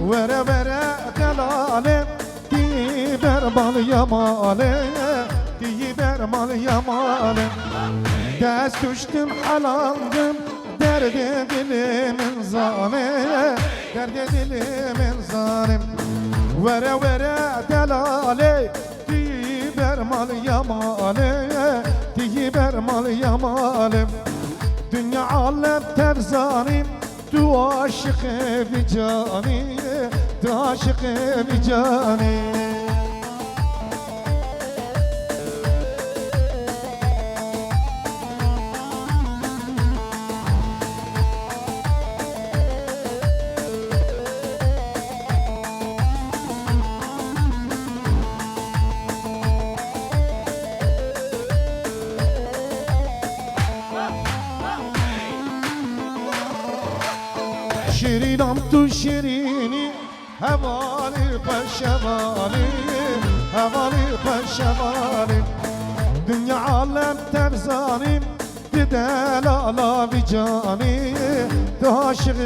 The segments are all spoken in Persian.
وره وره دلاله دی برمال yamalı دی برمال yamalı دست düştüm halandım derde dilimin zalim derde dilimin zalim vere vere delale di bermal yamalı di bermal yamalı dünya alem tevzanim du aşık bir cani du aşık bir cani شیرینم تو شیرینی حوالی پشوالی حوالی پشوالی دنیا عالم تبزانیم دلالا بی جانی عاشق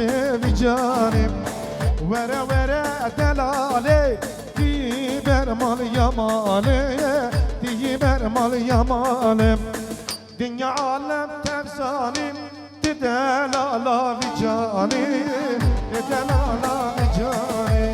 بی جانیم وره وره دلاله دی برمال یماله دی برمال یماله دنیا عالم تبزانیم دلالا بی جانی دلالا بی جانی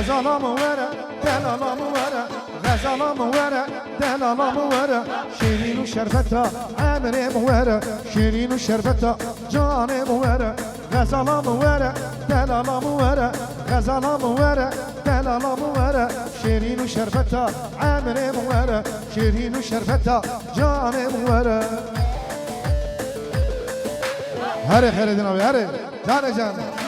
غزالام وره دلالام وره غزالام وره دلالام وره شیرین و شربتا عمرم وره شیرین و شربتا جانم وره غزالام وره دلالام وره غزالام وره دلالام وره شیرین و شربتا عمرم وره شیرین و شربتا جانم وره هره خیردین آبی هره جان جان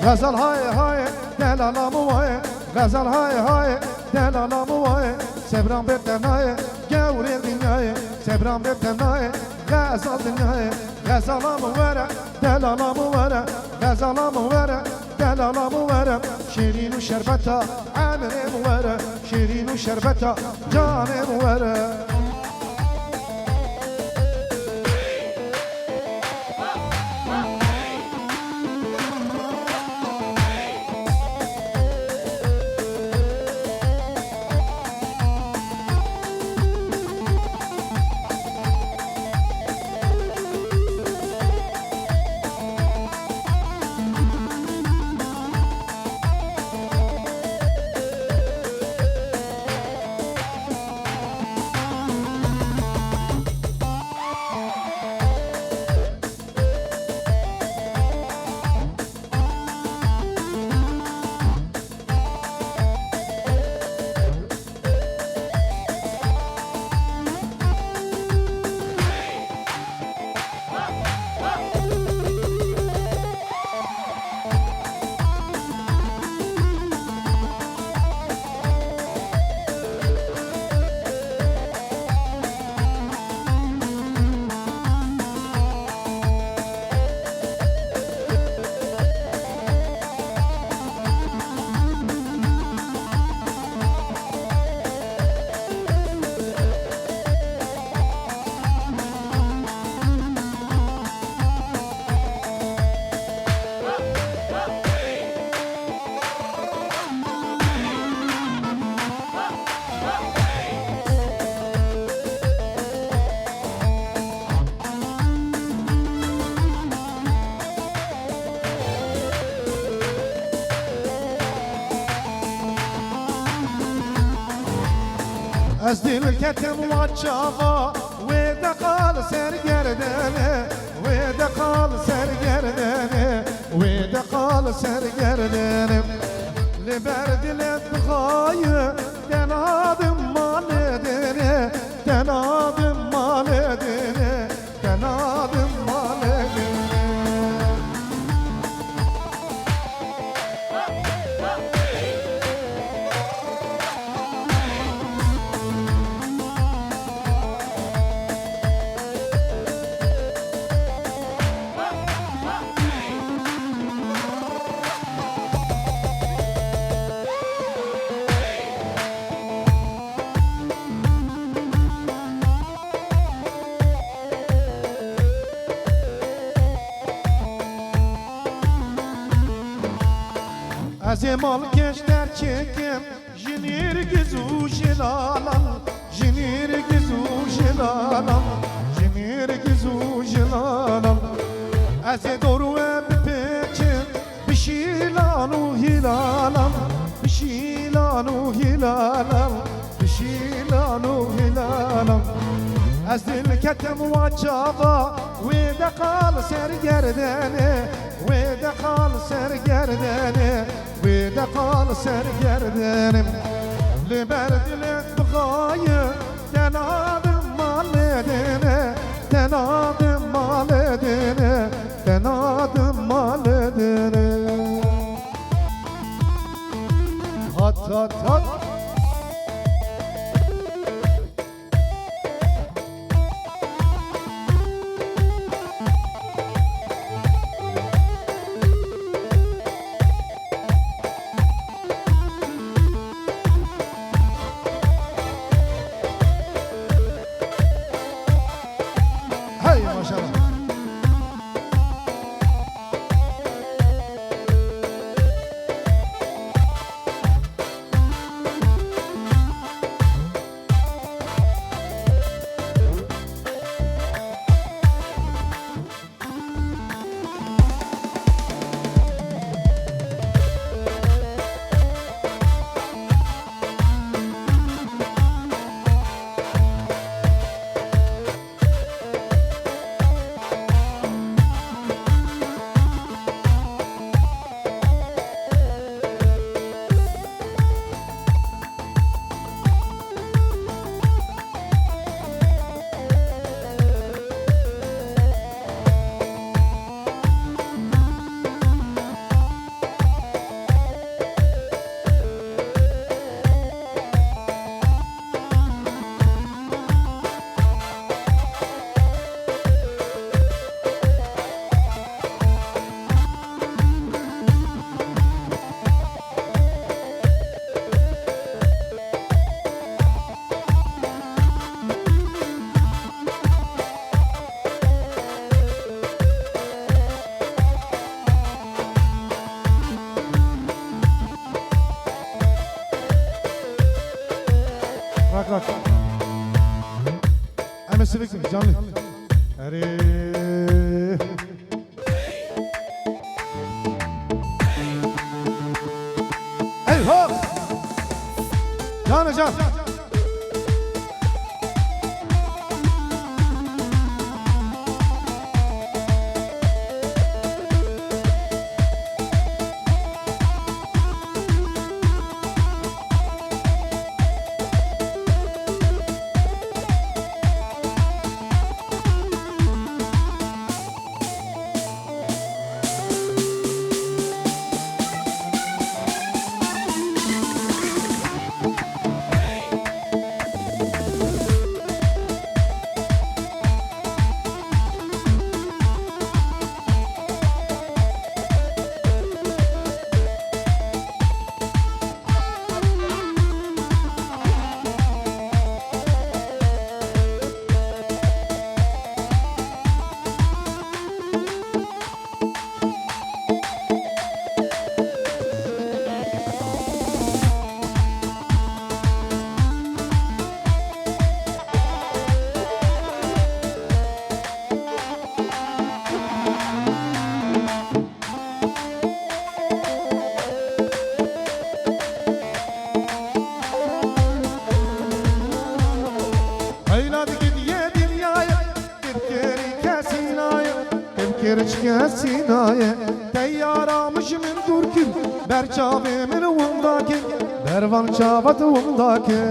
غزل های های دلالام وای غزل های های دلالام وای سبرام به تنای گور دنیای سبرام به تنای غزل دنیای غزلام وره دلالام وره غزلام وره دلالام وره شیرین و شربتا عمرم وره شیرین و شربتا جانم وره از دل کتم و چاقا و دقال سرگردنه و دقال سرگردنه و دقال سرگردنه لبر دلت بخوای دنادم مال دنه دنادم مال دنه دنادم مال دنه از مال کش در چکم جنیر گزو جلالم جنیر گزو جلالم جنیر گزو جلالم از دورو بپیچم بشیلان و هلالم بشیلان و هلالم بشیلان و هلالم از دل کتم و چاقا و دقال سرگردنه و دقال سرگردنه و دقال سرگردنه لبر دلت بخوای دنادم مال دنه دنادم مال دنه دنادم مال دنه هات هات هات Bak. Hemen sürekli canlı. Hadi. Hey hop. Can. بکرچ سینایه تیاراmış من durkin berçavimin undaki bervan çavat undaki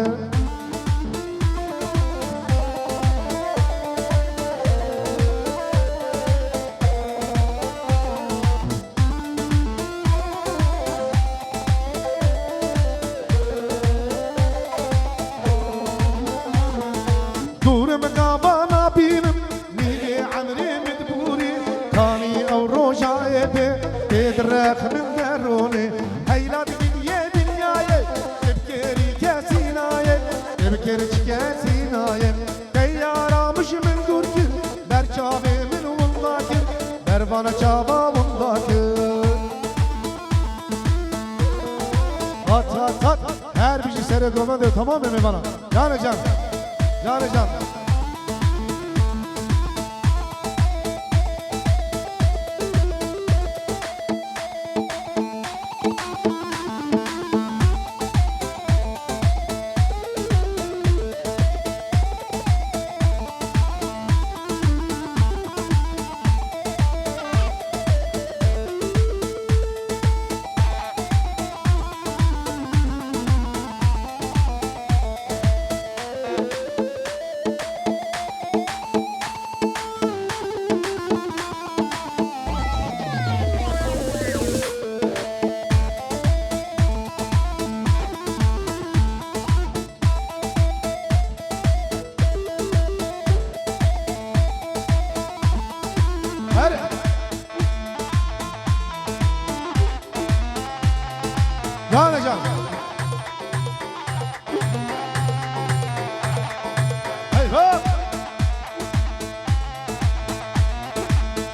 دورم قابانا بینم نیلی عمری مدبوری کانی او روجای تدرخ من دروني هيلا دنيا دنياي تبكري كاسيناي تبكري كاسيناي تيارا مش من دوركن برچاوي من ونداكن بروانا چابا ونداكن At her bir şey sere görmen diyor tamam mı bana? Canıcan Canıcan hey hop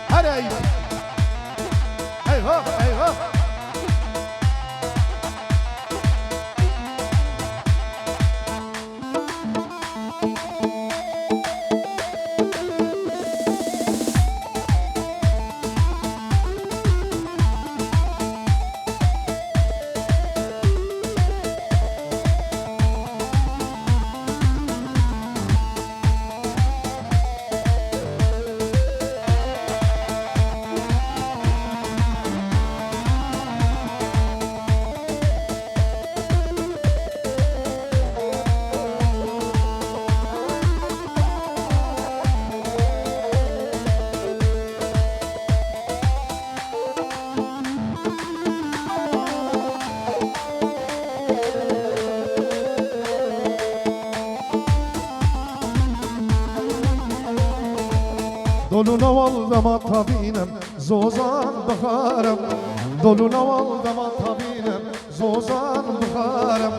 hadi hey hop Doluna valdama tabinem zozan baharım Doluna valdama tabinem zozan baharım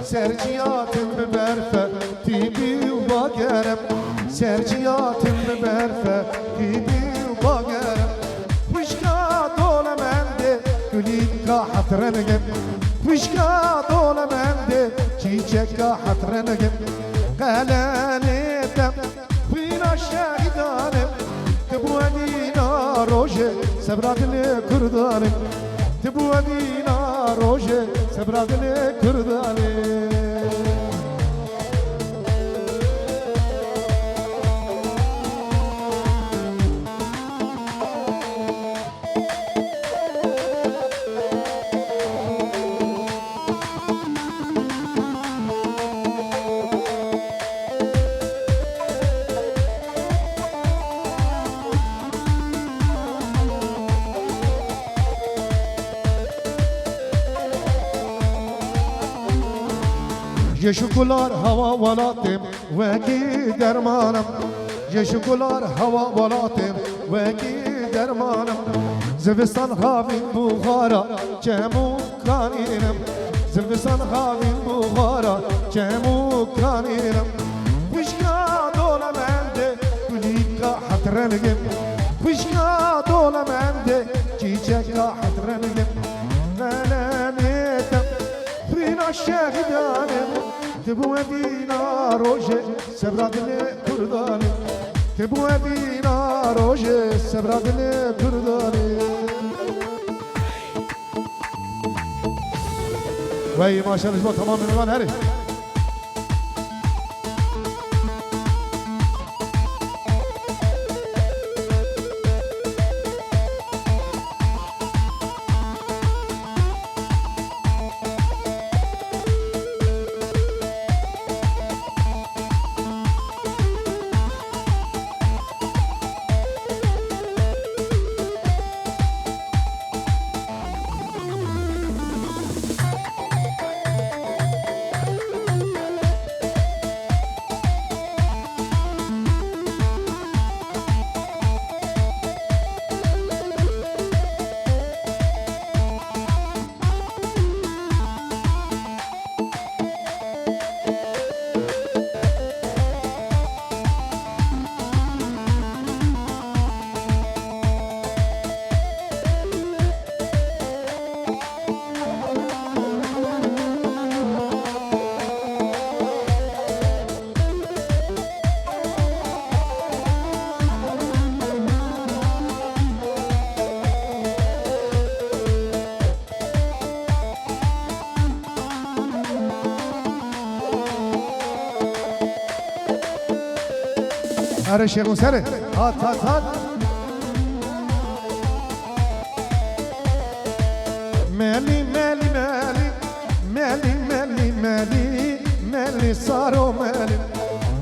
Serciyatın berfe tibi bagerem Serciyatın berfe tibi bagerem Fışka dole mende gülika hatrenegem Fışka dole mende çiçeka hatrenegem Galenetem fina şehidanem تبوانينا روجه سبرات الكرداني تبوانينا روجه سبرات الكرداني Yeşukular hava valatim ve ki dermanım Yeşukular hava valatim ve ki dermanım Zivistan havin buhara çemuk kaninim Zivistan havin buhara çemuk kaninim Fışka dola mende gülika hatrenigim Fışka dola mende çiçeka hatrenigim Nelemetem Frina şehidanim Tebu edina roje sebradine kurdani Tebu edina roje sebradine kurdani Vay maşallah tamam mı lan heri اره شیخون سره هات هات هات مالی مالی مالی مالی مالی مالی مالی صارو مالی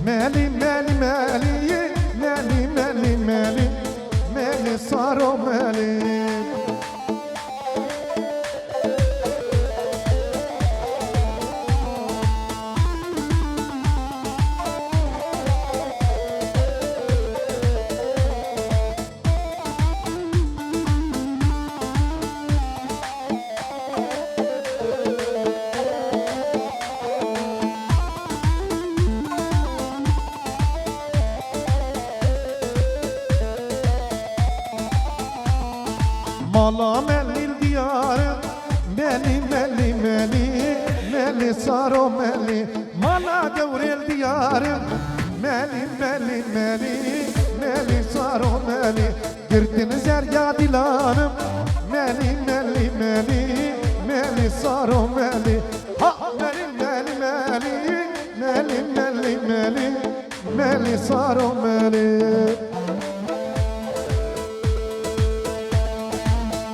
مالی مالی مالی مالی مالی مالی مالی صارو مالی مالا ملی دیار ملی ملی ملی ملی صارو ملی مالا دوری دیار ملی ملی ملی ملی صارو ملی گرتن زریا دیلانم ملی ملی ملی ملی صارو ملی ها ملی ملی ملی ملی ملی ملی ملی صارو ملی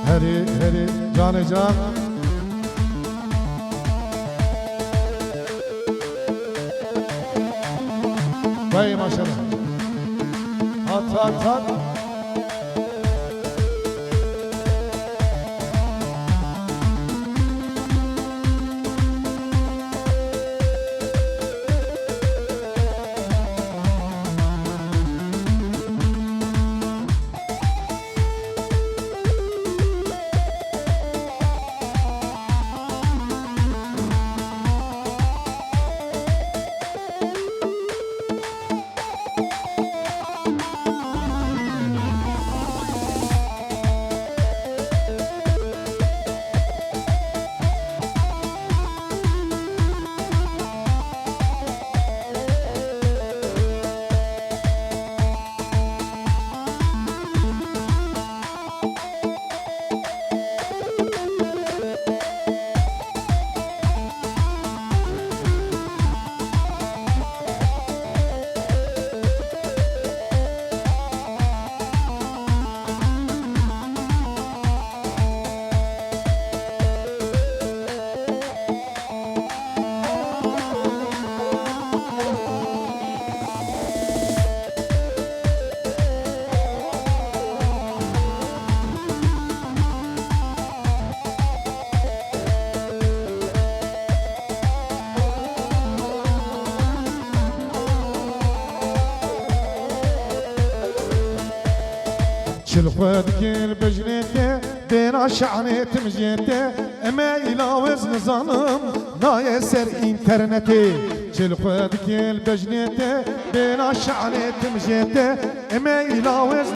هری هری جان جان vay maşallah at at at شلخوت كل بجنيته بين شعنيت مجيته اما يلاوز نظامم نايسر انترنتي شلخوت كل بجنيته بين شعنيت مجيته اما يلاوز